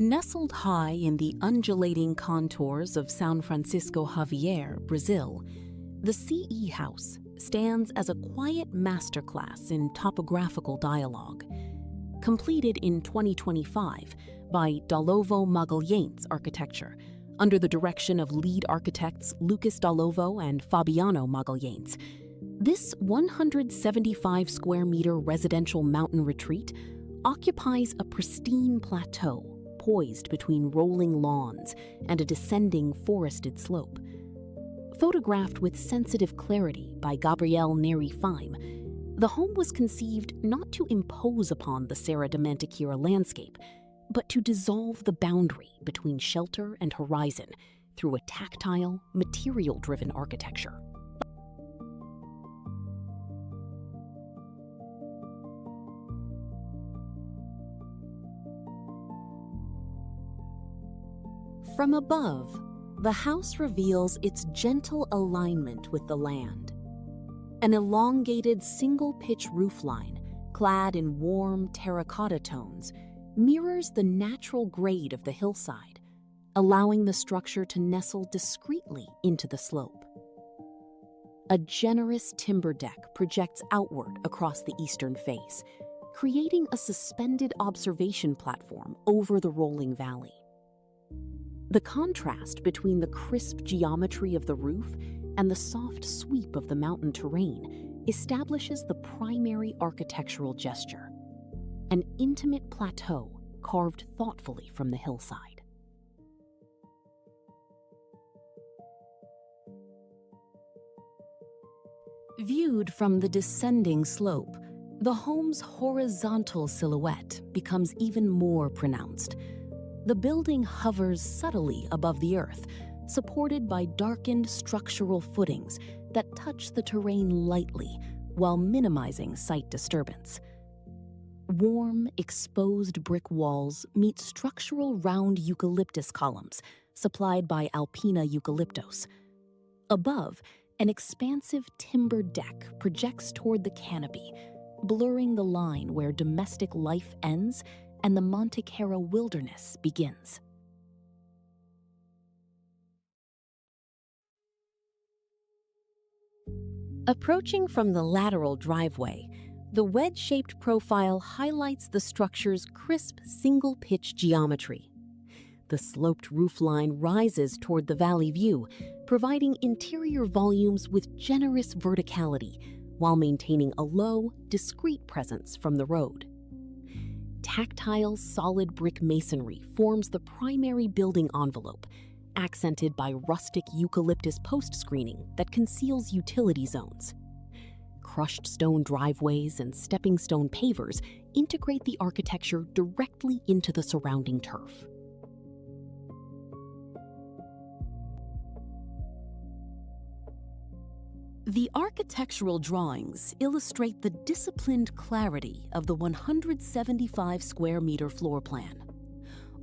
Nestled high in the undulating contours of São Francisco Xavier, Brazil, the CE House stands as a quiet masterclass in topographical dialogue. Completed in 2025 by Dall'Ovo Magalhães Architecture, under the direction of lead architects Lucas Dall'Ovo and Fabiano Magalhães, this 175 square meter residential mountain retreat occupies a pristine plateau poised between rolling lawns and a descending forested slope. Photographed with sensitive clarity by Gabriel Neri Fime, the home was conceived not to impose upon the Serra da Mantiqueira landscape, but to dissolve the boundary between shelter and horizon through a tactile, material-driven architecture. From above, the house reveals its gentle alignment with the land. An elongated single-pitch roofline, clad in warm terracotta tones, mirrors the natural grade of the hillside, allowing the structure to nestle discreetly into the slope. A generous timber deck projects outward across the eastern face, creating a suspended observation platform over the rolling valley. The contrast between the crisp geometry of the roof and the soft sweep of the mountain terrain establishes the primary architectural gesture, an intimate plateau carved thoughtfully from the hillside. Viewed from the descending slope, the home's horizontal silhouette becomes even more pronounced. The building hovers subtly above the earth, supported by darkened structural footings that touch the terrain lightly while minimizing site disturbance. Warm, exposed brick walls meet structural round eucalyptus columns supplied by Alpina eucalyptus. Above, an expansive timber deck projects toward the canopy, blurring the line where domestic life ends and the Montecara wilderness begins. Approaching from the lateral driveway, the wedge-shaped profile highlights the structure's crisp single-pitch geometry. The sloped roofline rises toward the valley view, providing interior volumes with generous verticality while maintaining a low, discreet presence from the road. Tactile, solid brick masonry forms the primary building envelope, accented by rustic eucalyptus post screening that conceals utility zones. Crushed stone driveways and stepping stone pavers integrate the architecture directly into the surrounding turf. The architectural drawings illustrate the disciplined clarity of the 175 square meter floor plan.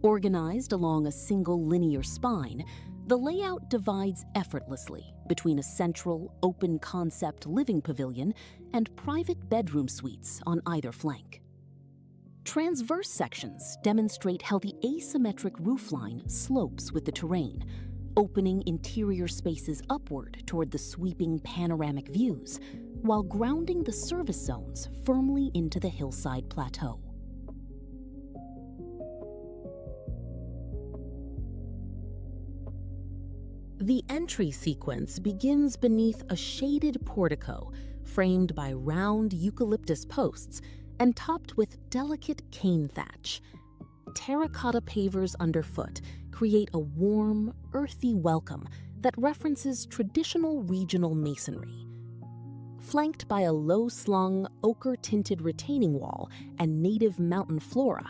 Organized along a single linear spine, the layout divides effortlessly between a central, open-concept living pavilion and private bedroom suites on either flank. Transverse sections demonstrate how the asymmetric roofline slopes with the terrain, opening interior spaces upward toward the sweeping panoramic views, while grounding the service zones firmly into the hillside plateau. The entry sequence begins beneath a shaded portico framed by round eucalyptus posts and topped with delicate cane thatch. Terracotta pavers underfoot create a warm, earthy welcome that references traditional regional masonry. Flanked by a low-slung, ochre-tinted retaining wall and native mountain flora,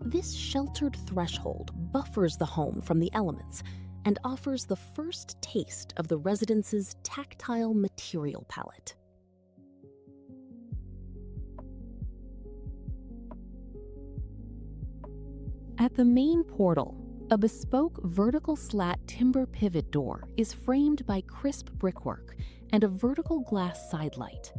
this sheltered threshold buffers the home from the elements and offers the first taste of the residence's tactile material palette. At the main portal, a bespoke vertical slat timber pivot door is framed by crisp brickwork and a vertical glass sidelight.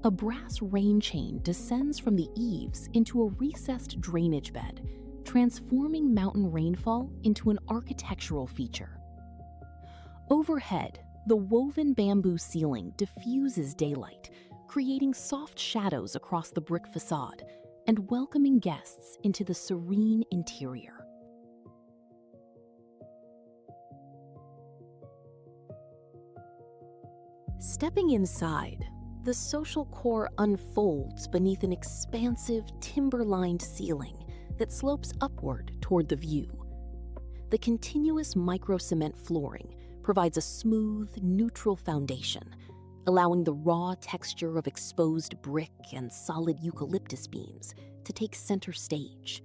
A brass rain chain descends from the eaves into a recessed drainage bed, transforming mountain rainfall into an architectural feature. Overhead, the woven bamboo ceiling diffuses daylight, creating soft shadows across the brick facade and welcoming guests into the serene interior. Stepping inside, the social core unfolds beneath an expansive, timber-lined ceiling that slopes upward toward the view. The continuous micro-cement flooring provides a smooth, neutral foundation, allowing the raw texture of exposed brick and solid eucalyptus beams to take center stage.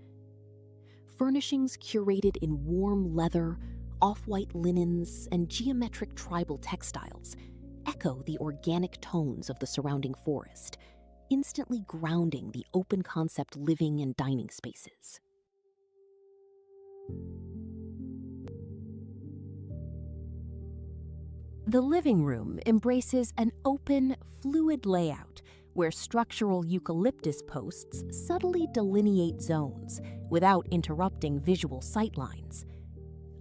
Furnishings curated in warm leather, off-white linens, and geometric tribal textiles echo the organic tones of the surrounding forest, instantly grounding the open-concept living and dining spaces. The living room embraces an open, fluid layout where structural eucalyptus posts subtly delineate zones without interrupting visual sightlines.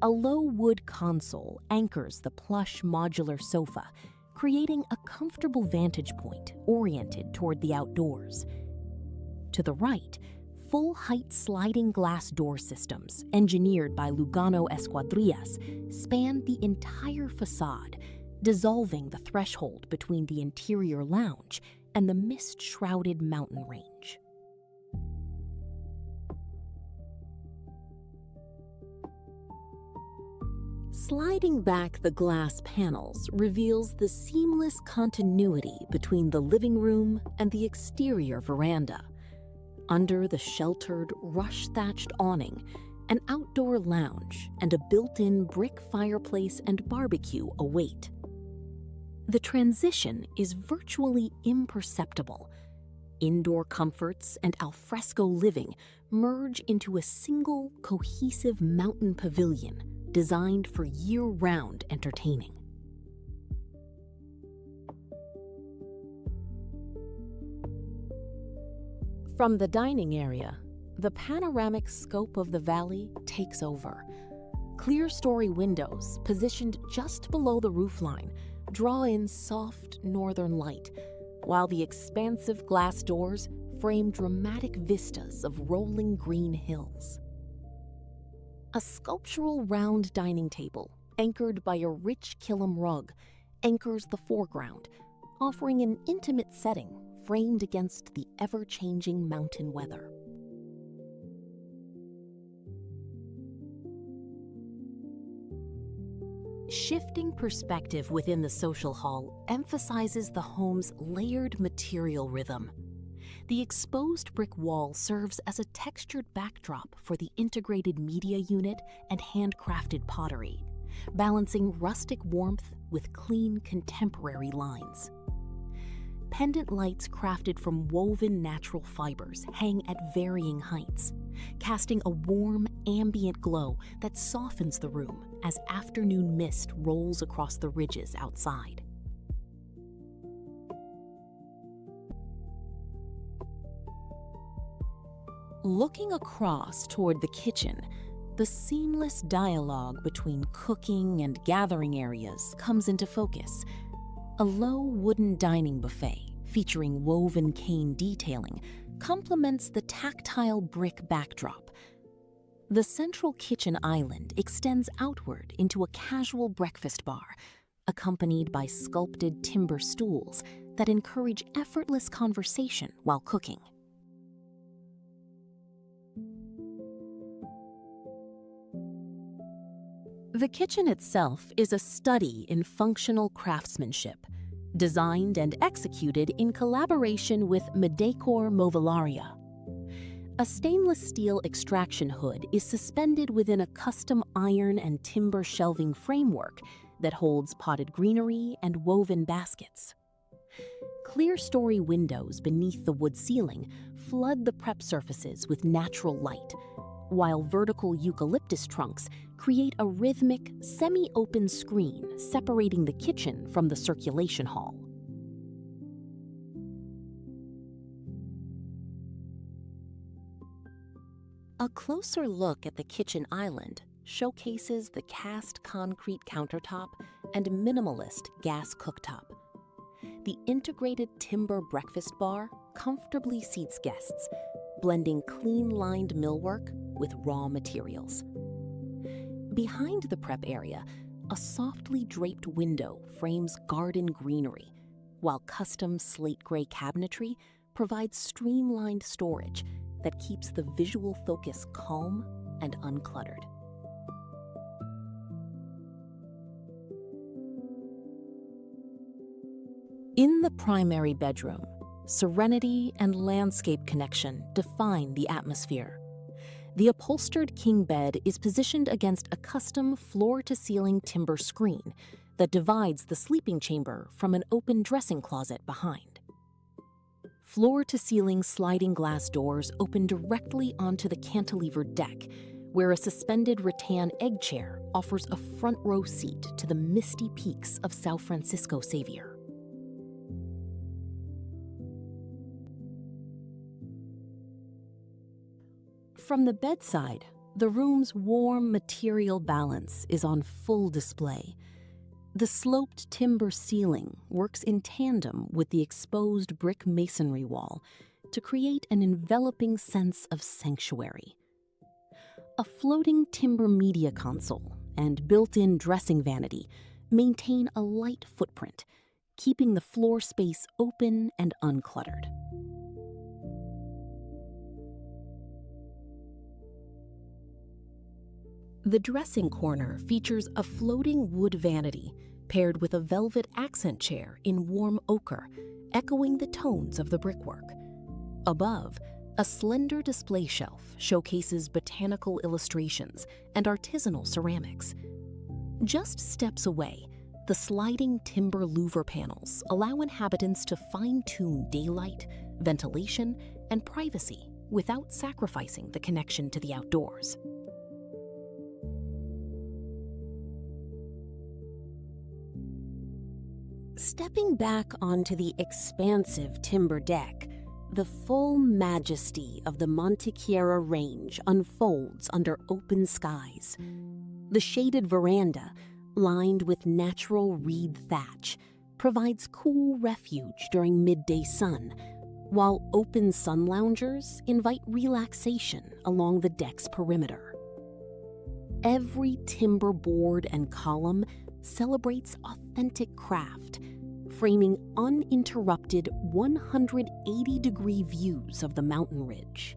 A low wood console anchors the plush modular sofa, creating a comfortable vantage point oriented toward the outdoors. To the right, full-height sliding glass door systems, engineered by Lugano Esquadrillas, span the entire facade, dissolving the threshold between the interior lounge and the mist-shrouded mountain range. Sliding back the glass panels reveals the seamless continuity between the living room and the exterior veranda. Under the sheltered, rush-thatched awning, an outdoor lounge and a built-in brick fireplace and barbecue await. The transition is virtually imperceptible. Indoor comforts and alfresco living merge into a single, cohesive mountain pavilion designed for year-round entertaining. From the dining area, the panoramic scope of the valley takes over. Clear-story windows, positioned just below the roofline, draw in soft northern light, while the expansive glass doors frame dramatic vistas of rolling green hills. A sculptural round dining table, anchored by a rich kilim rug, anchors the foreground, offering an intimate setting framed against the ever-changing mountain weather. Shifting perspective within the social hall emphasizes the home's layered material rhythm. The exposed brick wall serves as a textured backdrop for the integrated media unit and handcrafted pottery, balancing rustic warmth with clean contemporary lines. Pendant lights crafted from woven natural fibers hang at varying heights, casting a warm, ambient glow that softens the room as afternoon mist rolls across the ridges outside. Looking across toward the kitchen, the seamless dialogue between cooking and gathering areas comes into focus. A low wooden dining buffet featuring woven cane detailing complements the tactile brick backdrop. The central kitchen island extends outward into a casual breakfast bar, accompanied by sculpted timber stools that encourage effortless conversation while cooking. The kitchen itself is a study in functional craftsmanship, designed and executed in collaboration with Medecor Mobiliaria. A stainless steel extraction hood is suspended within a custom iron and timber shelving framework that holds potted greenery and woven baskets. Clear-story windows beneath the wood ceiling flood the prep surfaces with natural light, while vertical eucalyptus trunks create a rhythmic, semi-open screen separating the kitchen from the circulation hall. A closer look at the kitchen island showcases the cast concrete countertop and minimalist gas cooktop. The integrated timber breakfast bar comfortably seats guests, blending clean-lined millwork with raw materials. Behind the prep area, a softly draped window frames garden greenery, while custom slate gray cabinetry provides streamlined storage that keeps the visual focus calm and uncluttered. In the primary bedroom, serenity and landscape connection define the atmosphere. The upholstered king bed is positioned against a custom floor-to-ceiling timber screen that divides the sleeping chamber from an open dressing closet behind. Floor-to-ceiling sliding glass doors open directly onto the cantilevered deck, where a suspended rattan egg chair offers a front-row seat to the misty peaks of São Francisco Xavier. From the bedside, the room's warm material balance is on full display. The sloped timber ceiling works in tandem with the exposed brick masonry wall to create an enveloping sense of sanctuary. A floating timber media console and built-in dressing vanity maintain a light footprint, keeping the floor space open and uncluttered. The dressing corner features a floating wood vanity paired with a velvet accent chair in warm ochre, echoing the tones of the brickwork. Above, a slender display shelf showcases botanical illustrations and artisanal ceramics. Just steps away, the sliding timber louver panels allow inhabitants to fine-tune daylight, ventilation, and privacy without sacrificing the connection to the outdoors. Stepping back onto the expansive timber deck, the full majesty of the Montecara range unfolds under open skies. The shaded veranda, lined with natural reed thatch, provides cool refuge during midday sun, while open sun loungers invite relaxation along the deck's perimeter. Every timber board and column celebrates authentic craft, framing uninterrupted 180-degree views of the mountain ridge.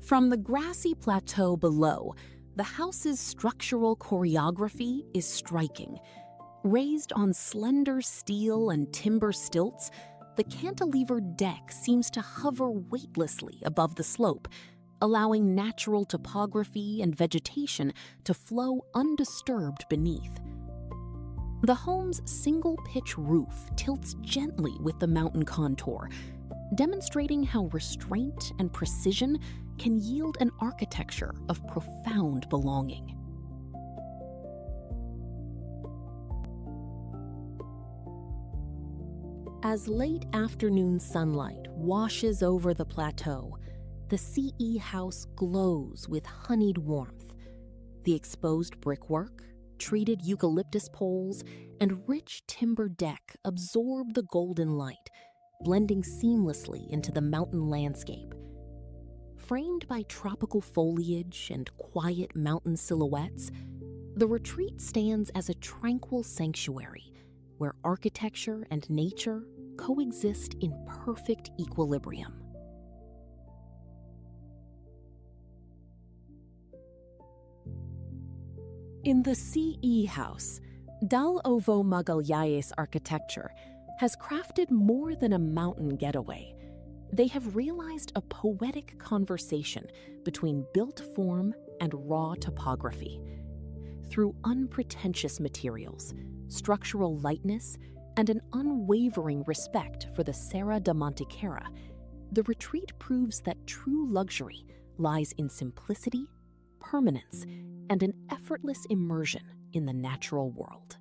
From the grassy plateau below, the house's structural choreography is striking. Raised on slender steel and timber stilts, the cantilevered deck seems to hover weightlessly above the slope, allowing natural topography and vegetation to flow undisturbed beneath. The home's single-pitch roof tilts gently with the mountain contour, demonstrating how restraint and precision can yield an architecture of profound belonging. As late afternoon sunlight washes over the plateau, the CE house glows with honeyed warmth. The exposed brickwork, treated eucalyptus poles, and rich timber deck absorb the golden light, blending seamlessly into the mountain landscape. Framed by tropical foliage and quiet mountain silhouettes, the retreat stands as a tranquil sanctuary where architecture and nature coexist in perfect equilibrium. In the CE house, Dall'Ovo Magalhães Architetura has crafted more than a mountain getaway. They have realized a poetic conversation between built form and raw topography. Through unpretentious materials, structural lightness, and an unwavering respect for the Serra da Mantiqueira, the retreat proves that true luxury lies in simplicity, permanence, and an effortless immersion in the natural world.